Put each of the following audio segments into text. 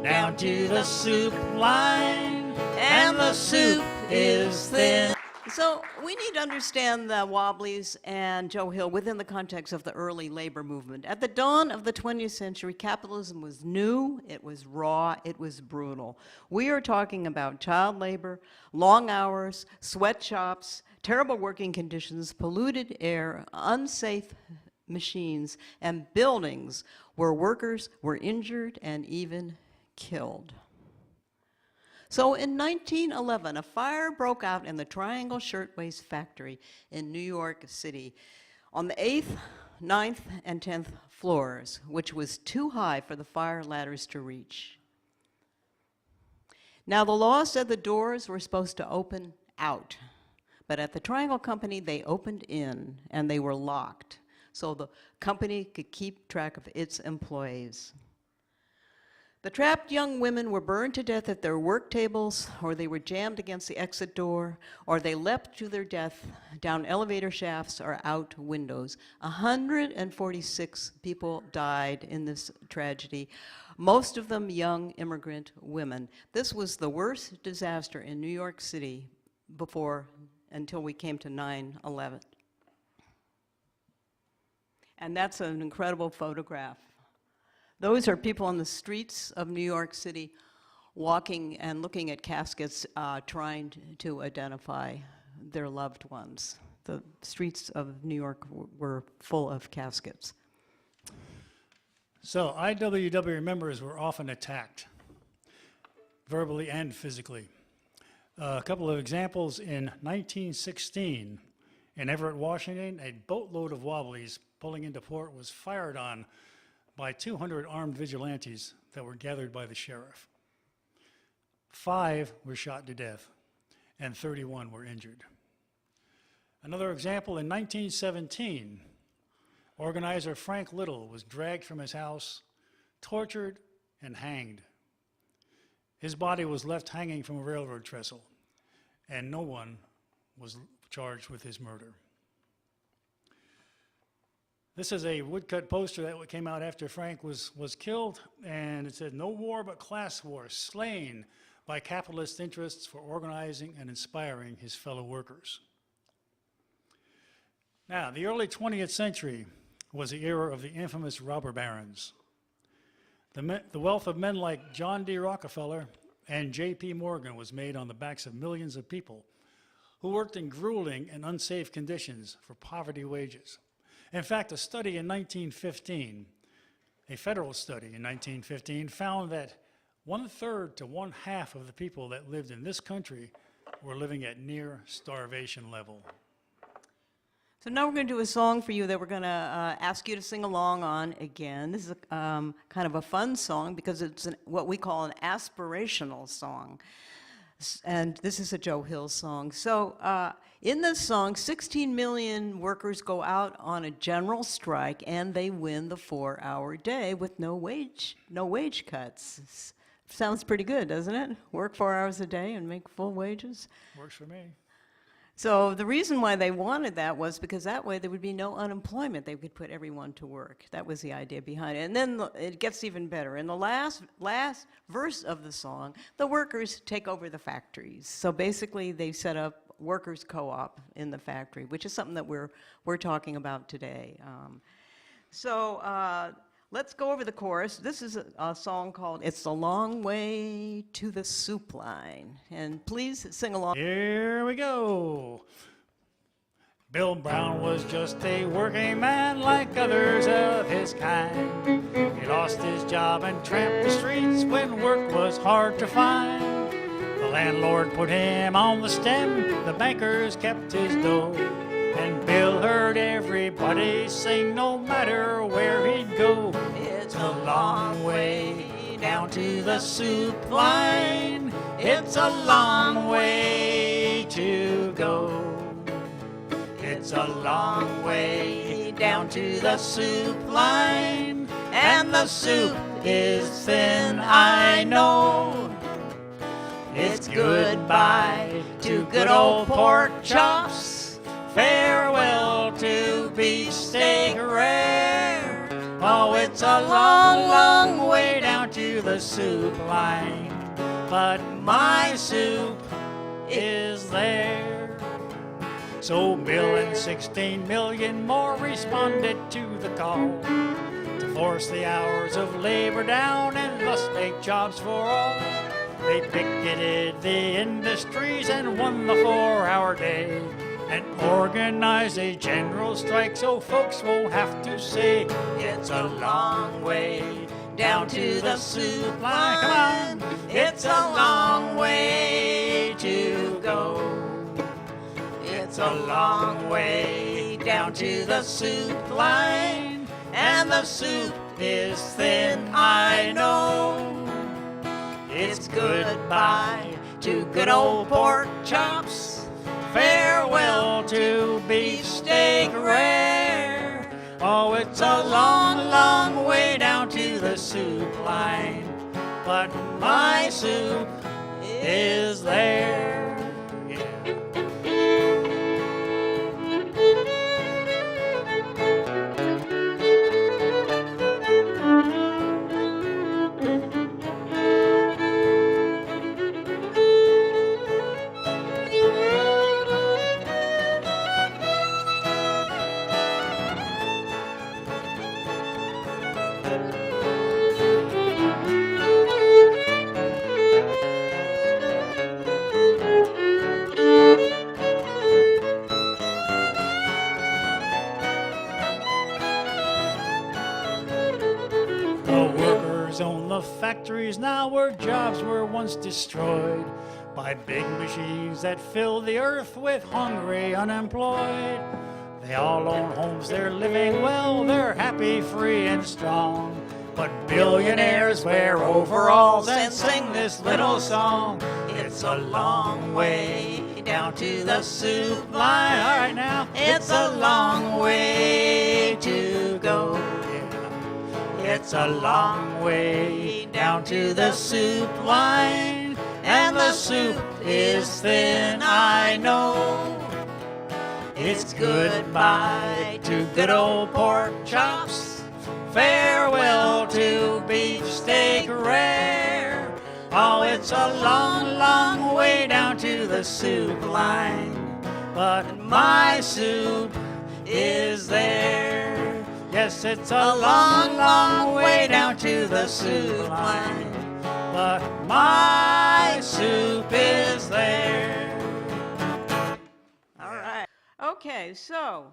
down to the soup line, and the soup is thin. So we need to understand the Wobblies and Joe Hill within the context of the early labor movement. At the dawn of the 20th century, capitalism was new, it was raw, it was brutal. We are talking about child labor, long hours, sweatshops, terrible working conditions, polluted air, unsafe machines, and buildings where workers were injured and even killed. So in 1911, a fire broke out in the Triangle Shirtwaist factory in New York City on the 8th, 9th, and 10th floors, which was too high for the fire ladders to reach. Now, the law said the doors were supposed to open out, but at the Triangle Company, they opened in, and they were locked, so the company could keep track of its employees. The trapped young women were burned to death at their work tables, or they were jammed against the exit door, or they leapt to their death down elevator shafts or out windows. 146 people died in this tragedy, most of them young immigrant women. This was the worst disaster in New York City until we came to 9/11. And that's an incredible photograph. Those are people on the streets of New York City walking and looking at caskets, trying to identify their loved ones. The streets of New York were full of caskets. So IWW members were often attacked, verbally and physically. A couple of examples: in 1916, in Everett, Washington, a boatload of Wobblies pulling into port was fired on by 200 armed vigilantes that were gathered by the sheriff. 5 were shot to death, and 31 were injured. Another example: in 1917, organizer Frank Little was dragged from his house, tortured, and hanged. His body was left hanging from a railroad trestle, and no one was charged with his murder. This is a woodcut poster that came out after Frank was killed, and it said, "No war but class war, slain by capitalist interests for organizing and inspiring his fellow workers." Now, the early 20th century was the era of the infamous robber barons. The wealth of men like John D. Rockefeller and J.P. Morgan was made on the backs of millions of people who worked in grueling and unsafe conditions for poverty wages. In fact, a study in 1915, a federal study in 1915, found that 1/3 to 1/2 of the people that lived in this country were living at near starvation level. So now we're going to do a song for you that we're going to ask you to sing along on again. This is kind of a fun song because it's what we call an aspirational song. And this is a Joe Hill song. So in this song, 16 million workers go out on a general strike, and they win the 4-hour day with no wage cuts. Sounds pretty good, doesn't it? Work 4 hours a day and make full wages. Works for me. So the reason why they wanted that was because that way there would be no unemployment. They could put everyone to work. That was the idea behind it. And then it gets even better. In the last verse of the song, the workers take over the factories. So basically they set up workers' co-op in the factory, which is something that we're talking about today. Let's go over the chorus. This is a song called "It's a Long Way to the Soup Line." And please sing along. Here we go. Bill Brown was just a working man like others of his kind. He lost his job and tramped the streets when work was hard to find. The landlord put him on the stem, the bankers kept his dough. And Bill heard everybody sing no matter where he'd go. It's a long way down to the soup line. It's a long way to go. It's a long way down to the soup line. And the soup is thin, I know. It's goodbye to good old pork chops. Farewell to beefsteak rare. Oh, it's a long, long way down to to the soup line. But my soup is there. So Bill and 16 million more responded to the call to force the hours of labor down and thus make jobs for all. They picketed the industries and won the 4-hour day and organized a general strike so folks won't have to say it's a long way down to the soup line. Come on, it's a long way to go. It's a long way down to the soup line, and the soup is thin, I know. It's goodbye to good old pork chops, farewell to beefsteak rare. Oh, it's a long, long way down to the soup line, but my soup is there. Yeah. On the factories now where jobs were once destroyed by big machines that fill the earth with hungry unemployed. They all own homes, they're living well, they're happy, free and strong. But billionaires wear overalls and sing this little song. It's a long way down to the soup line. All right now, it's a long way to go. It's a long way down to the soup line, and the soup is thin, I know. It's goodbye to good old pork chops, farewell to beefsteak rare. Oh, it's a long, long way down to the soup line, but my soup is there. Yes, it's a long, long way down to the soup line, but my soup is there. All right. Okay, so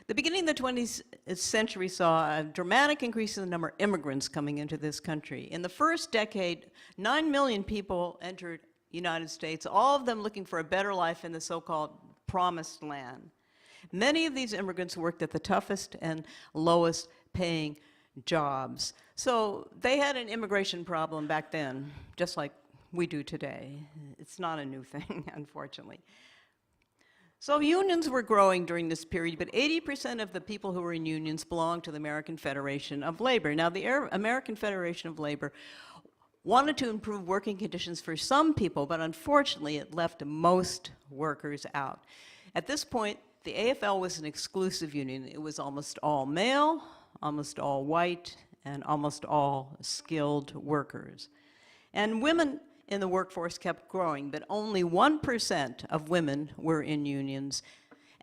the beginning of the 20th century saw a dramatic increase in the number of immigrants coming into this country. In the first decade, 9 million people entered the United States, all of them looking for a better life in the so-called promised land. Many of these immigrants worked at the toughest and lowest paying jobs. So they had an immigration problem back then, just like we do today. It's not a new thing, unfortunately. So unions were growing during this period, but 80% of the people who were in unions belonged to the American Federation of Labor. Now, the American Federation of Labor wanted to improve working conditions for some people, but unfortunately it left most workers out. At this point, the AFL was an exclusive union. It was almost all male, almost all white, and almost all skilled workers. And women in the workforce kept growing, but only 1% of women were in unions.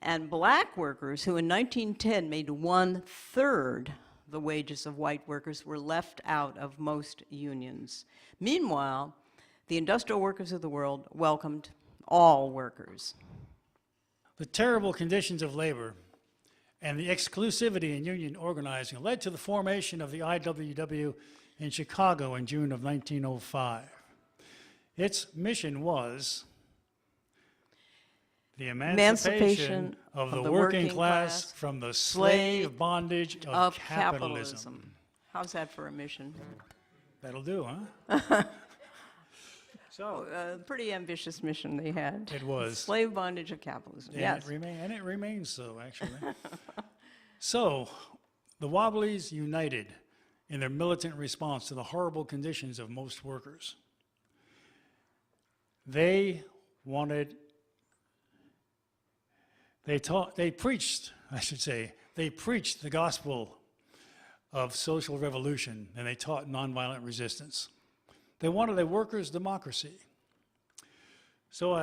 And black workers, who in 1910 made 1/3 the wages of white workers, were left out of most unions. Meanwhile, the industrial workers of the world welcomed all workers. The terrible conditions of labor and the exclusivity in union organizing led to the formation of the IWW in Chicago in June of 1905. Its mission was the emancipation of the working class from the slave bondage of capitalism. How's that for a mission? That'll do, huh? So, a pretty ambitious mission they had. It was. Slave bondage of capitalism, And yes. it remains so, actually. So, the Wobblies united in their militant response to the horrible conditions of most workers. They preached the gospel of social revolution, and they taught nonviolent resistance. They wanted a workers' democracy. So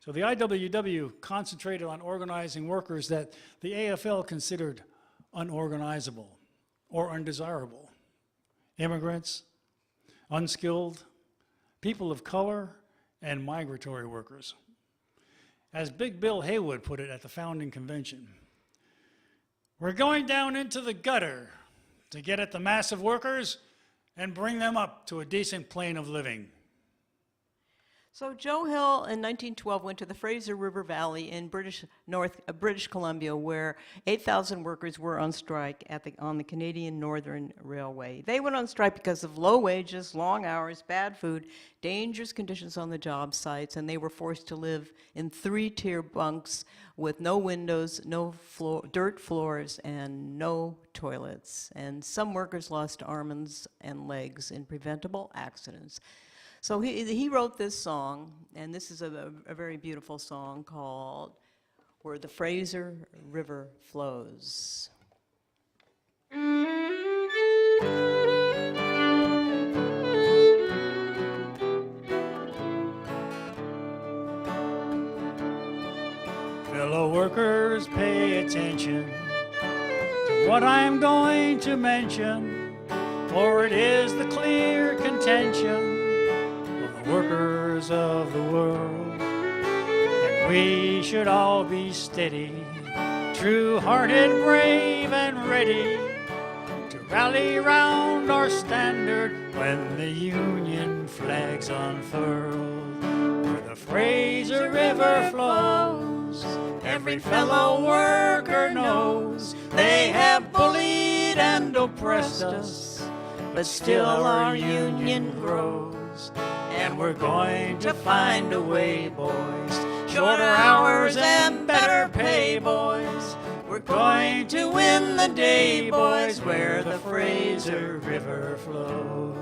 the IWW concentrated on organizing workers that the AFL considered unorganizable or undesirable. Immigrants, unskilled, people of color, and migratory workers. As Big Bill Haywood put it at the founding convention, we're going down into the gutter to get at the mass of workers and bring them up to a decent plane of living. So Joe Hill in 1912 went to the Fraser River Valley in British Columbia, where 8,000 workers were on strike on the Canadian Northern Railway. They went on strike because of low wages, long hours, bad food, dangerous conditions on the job sites, and they were forced to live in 3-tier bunks with no windows, dirt floors, and no toilets. And some workers lost arms and legs in preventable accidents. So he wrote this song, and this is a very beautiful song called Where the Fraser River Flows. Fellow workers, pay attention to what I'm going to mention, for it is the clear contention workers of the world, and we should all be steady, true-hearted, brave, and ready to rally round our standard when the Union flag's unfurled. Where the Fraser River flows, every fellow worker knows they have bullied and oppressed us, but still our Union grows. And we're going to find a way, boys. Shorter hours and better pay, boys. We're going to win the day, boys, where the Fraser River flows.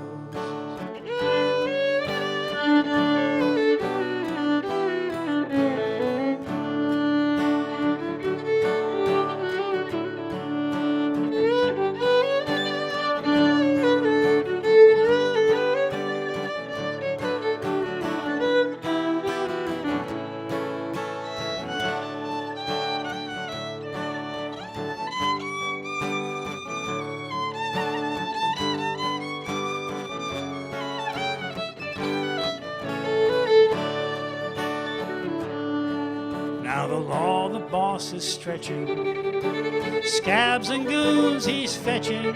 Now the law the boss is stretching, scabs and goons he's fetching,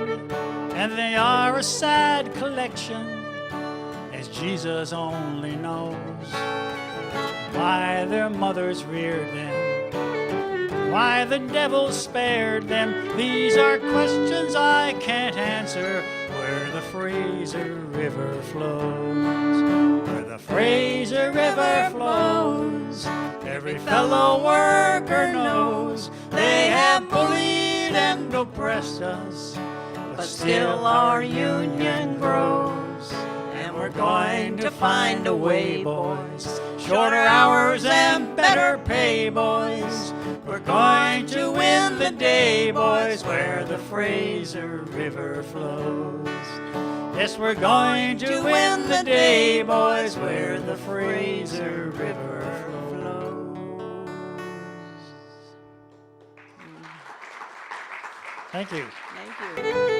and they are a sad collection, as Jesus only knows. Why their mothers reared them, why the devil spared them, these are questions I can't answer. Where the Fraser River flows, where the Fraser River flows, every fellow worker knows they have bullied and oppressed us, but still our union grows. And we're going to find a way, boys, shorter hours and better pay, boys. We're going to win the day, boys, where the Fraser River flows. Yes, we're going to win the day, boys, where the Fraser River flows. Mm. Thank you. Thank you.